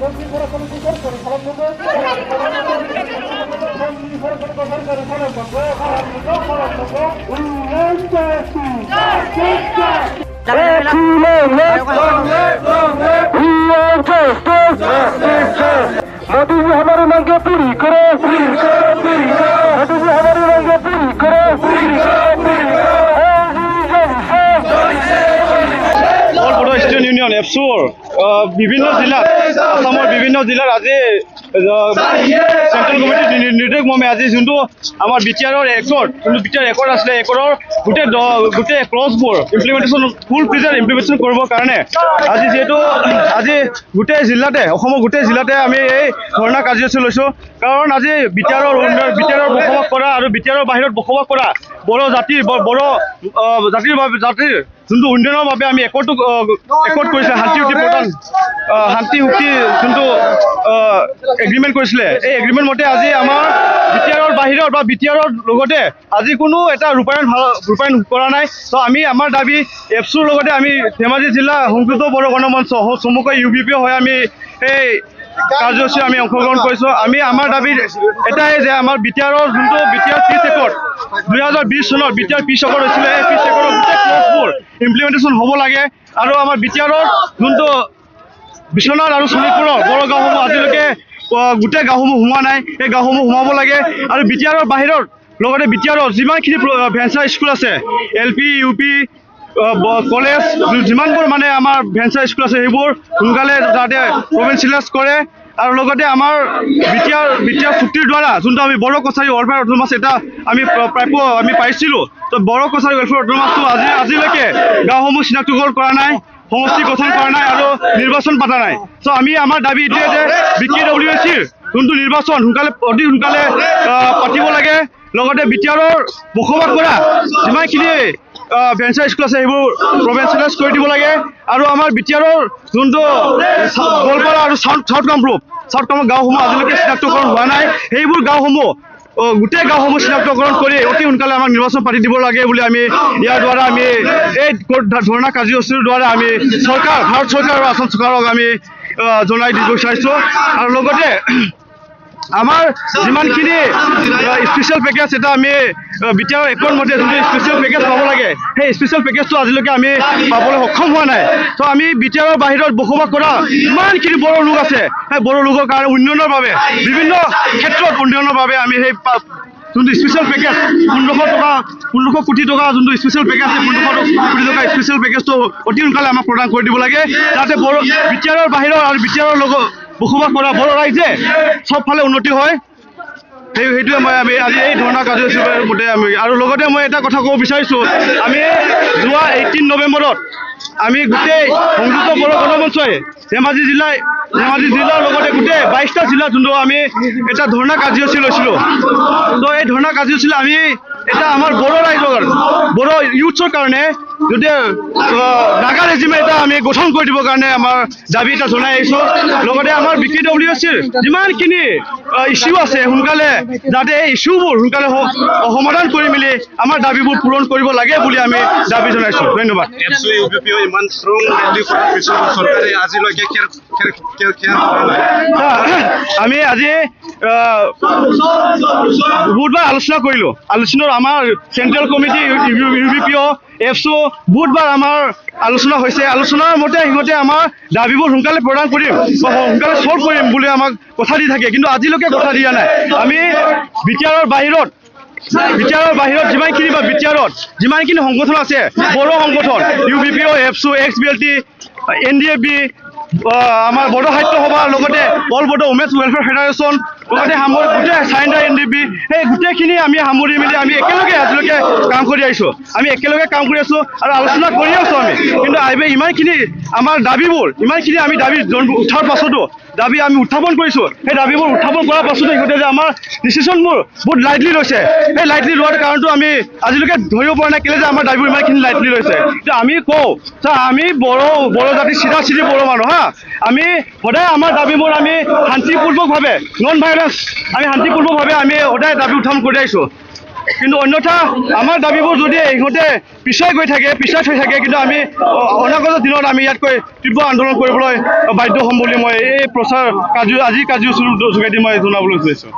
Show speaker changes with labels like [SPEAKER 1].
[SPEAKER 1] मोदी जी हमारी मांगे पूरी करो, मोदी जी हमारी मांगे पूरी करो।
[SPEAKER 2] অল বড়ো ষ্টুডেণ্ট ইউনিয়ন এফচুৰ বিভিন্ন জিলাত আসামৰ বিভিন্ন জিলাৰ আজি চেণ্ট্ৰেল কমিটিৰ নিৰ্দেশ মৰ্মে আজি যোনটো আমাৰ বিটিআৰৰ একৰ্ড যোনটো বিটিআৰ একৰ্ড আছিলে একৰ্ডৰ গোটেই ক্লজবোৰ ইমপ্লিমেণ্টেশ্যন ফুল ফ্ৰিজাৰ ইমপ্লিমেণ্টেশ্যন কৰিবৰ কাৰণে আজি যিহেতু আজি গোটেই জিলাতে অসমৰ গোটেই জিলাতে আমি এই ধৰ্ণা কাৰ্যসূচী লৈছোঁ। কাৰণ আজি বিটিআৰৰ বসবাস কৰা আৰু বিটিআৰৰ বাহিৰত বসবাস কৰা বড়ো জাতিৰ যোনটো উন্নয়নৰ বাবে আমি একৰ্ড কৰিছিলে শান্তি চুক্তি যোনটো এগ্ৰিমেণ্ট কৰিছিলে এই এগ্ৰিমেণ্ট মতে আজি আমাৰ বিটিআৰৰ বাহিৰত বা বিটিআৰৰ লগতে আজি কোনো এটা ৰূপায়ণ কৰা নাই। তো আমি আমাৰ দাবী এফচুৰ লগতে আমি ধেমাজি জিলা সংযুক্ত বড়ো গণমঞ্চ চমুকৈ UBP হৈ আমি এই কাৰ্যসূচী আমি অংশগ্ৰহণ কৰিছোঁ। আমি আমাৰ দাবী এটাই যে আমাৰ বিটিআৰৰ যোনটো বিটিআৰ পিচ একৰ্ড 2020 চনত বিটিআৰ পিচ একৰ্ড হৈছিলে এই পিচ একৰ্ডৰ গোটেই ক্লজবোৰ ইমপ্লিমেণ্টেশ্যন হ'ব লাগে আৰু আমাৰ বিটিআৰৰ যোনটো বিশ্বনাথ আৰু শোণিতপুৰৰ বড়ো গাঁওসমূহ আজিলৈকে গোটেই গাঁওসমূহ সোমোৱা নাই এই গাঁওসমূহ সোমাব লাগে আৰু বিটিআৰৰ বাহিৰত লগতে বিটিআৰৰ যিমানখিনি ভেঞ্চাৰ স্কুল আছে LP UP কলেজ যিমানবোৰ মানে আমাৰ ভেঞ্চাৰ স্কুল আছে সেইবোৰ সোনকালে যাতে প্ৰভিঞ্চিয়েলাইজ কৰে আৰু লগতে আমাৰ বিটিআৰ চুক্তিৰ দ্বাৰা যোনটো আমি বড়ো কছাৰী ৱেলফেয়াৰ অট'নমাছ এটা আমি প্ৰাপ্য আমি পাইছিলোঁ। তো বড়ো কছাৰী ৱেলফেয়াৰ অট'নমাছটো আজিলৈকে গাঁওসমূহ চিনাক্তকৰণ কৰা নাই, সমষ্টি গঠন কৰা নাই আৰু নিৰ্বাচন পতা নাই। তো আমি আমাৰ দাবী এইটোৱে যে BKWCৰ যোনটো নিৰ্বাচন অতি সোনকালে পাতিব লাগে। লগতে বিটিআৰৰ বসবাস কৰা যিমানখিনি ভেঞ্চাৰ স্কুল আছে সেইবোৰ প্ৰভিঞ্চিয়েলাইজ কৰি দিব লাগে আৰু আমাৰ বিটিআৰৰ যোনটো গোৱালপাৰা আৰু চাউথ কামৰূপ গাঁওসমূহ আজিলৈকে চিনাক্তকৰণ হোৱা নাই সেইবোৰ গাঁওসমূহ গোটেই গাঁওসমূহ চিনাক্তকৰণ কৰি অতি সোনকালে আমাক নিৰ্বাচন পাতি দিব লাগে বুলি আমি ইয়াৰ দ্বাৰা আমি এই ধৰ্ণা কাৰ্যসূচীৰ দ্বাৰা আমি ভাৰত চৰকাৰ আৰু আসাম চৰকাৰক আমি জনাই দিব বিচাৰিছোঁ। আৰু লগতে আমাৰ যিমানখিনি স্পেচিয়েল পেকেজ এটা আমি বিটিআৰ একৰ্ড মতে যোনটো স্পেচিয়েল পেকেজ পাব লাগে সেই স্পেচিয়েল পেকেজটো আজিলৈকে আমি পাবলৈ সক্ষম হোৱা নাই। তো আমি বিটিআৰৰ বাহিৰত বসবাস কৰা যিমানখিনি বড়ো লোক আছে সেই বড়ো লোকৰ কাৰণে উন্নয়নৰ বাবে বিভিন্ন ক্ষেত্ৰত উন্নয়নৰ বাবে আমি সেই যোনটো স্পেচিয়েল পেকেজ 1500 কোটি টকা যোনটো স্পেচিয়েল পেকেজ আছে 1500 কোটি টকা স্পেচিয়েল পেকেজটো অতি সোনকালে আমাক প্ৰদান কৰি দিব লাগে যাতে বিটিআৰৰ বাহিৰৰ আৰু বিটিআৰৰ লগত বসবাস কৰা বড়ো ৰাইজে চবফালে উন্নতি হয়। সেইটোৱে মই আমি আজি এই ধৰ্ণা কাৰ্যসূচীৰ মতে আমি আৰু লগতে মই এটা কথা ক'ব বিচাৰিছোঁ আমি যোৱা 18 নৱেম্বৰত আমি গোটেই সংযুক্ত বড়ো গণমঞ্চই ধেমাজি জিলাৰ লগতে গোটেই 22টা জিলা যোনটো আমি এটা ধৰ্ণা কাৰ্যসূচী লৈছিলোঁ। তো এই ধৰ্ণা কাৰ্যসূচী আমি এটা আমাৰ বড়ো ৰাইজৰ বড়ো ইউথছৰ কাৰণে যদি নাগা ৰেজিমেণ্ট এটা আমি গঠন কৰি দিবৰ কাৰণে আমাৰ দাবী এটা জনাই আহিছোঁ। লগতে আমাৰ BKWCৰ যিমানখিনি ইছ্যু আছে সোনকালে যাতে এই ইছ্যুবোৰ সোনকালে সমাধান কৰি মেলি আমাৰ দাবীবোৰ পূৰণ কৰিব লাগে বুলি আমি দাবী জনাইছোঁ। ধন্যবাদ।
[SPEAKER 3] ইমান ষ্ট্ৰং চৰকাৰে আজিলৈকে
[SPEAKER 2] আমি আজি বহুতবাৰ আলোচনা কৰিলোঁ। আলোচনাৰ আমাৰ চেণ্ট্ৰেল কমিটি UBPO এফচু বহুতবাৰ আমাৰ আলোচনা হৈছে। আলোচনাৰ মতে সিহঁতে আমাৰ দাবীবোৰ সোনকালে প্ৰদান কৰিম বা সোনকালে ছল্ভ কৰিম বুলি আমাক কথা দি থাকে, কিন্তু আজিলৈকে কথা দিয়া নাই। আমি বিটিআৰৰ বাহিৰত যিমানখিনি বা বিটিআৰত যিমানখিনি সংগঠন আছে বড়ো সংগঠন UBPO এফচু XBLT NDFB আমাৰ বড়ো সাহিত্য সভা লগতে all Bodo women's welfare federation লগতে গোটেই চাইণ্ডাৰ NDFB সেই গোটেইখিনি আমি সামৰি মেলি আমি একেলগে আজিলৈকে কাম কৰি আহিছোঁ। আমি একেলগে কাম কৰি আছোঁ আৰু আলোচনা কৰি আছোঁ আমি, কিন্তু ইমানখিনি আমাৰ দাবীবোৰ ইমানখিনি আমি দাবী উঠাৰ পাছতো দাবী আমি উত্থাপন কৰিছোঁ। সেই দাবীবোৰ উত্থাপন কৰাৰ পাছতো সিহঁতে যে আমাৰ ডিচিশ্যনবোৰ বহুত লাইটলি লৈছে সেই লাইটলি লোৱাৰ কাৰণটো আমি আজিলৈকে ধৰিব পৰা নাই কেলৈ যে আমাৰ দাবীবোৰ ইমানখিনি লাইটলি লৈছে। এতিয়া আমি কওঁ যে আমি বড়ো জাতি চিধা বড়ো মানুহ আমি সদায় আমাৰ দাবীবোৰ আমি শান্তিপূৰ্বকভাৱে নন ভাইলেন্স আমি শান্তিপূৰ্বকভাৱে আমি সদায় দাবী উত্থাপন কৰি আহিছোঁ। কিন্তু অন্যথা আমাৰ দাবীবোৰ যদি ইহঁতে পিছুৱাই গৈ থাকে পিছুৱাই থৈ থাকে কিন্তু আমি অনাগত দিনত আমি ইয়াতকৈ তীব্ৰ আন্দোলন কৰিবলৈ বাধ্য হ'ম বুলি মই এই প্ৰচাৰ আজি কাৰ্যসূচীৰ যোগেদি মই জনাবলৈ বিচাৰিছোঁ।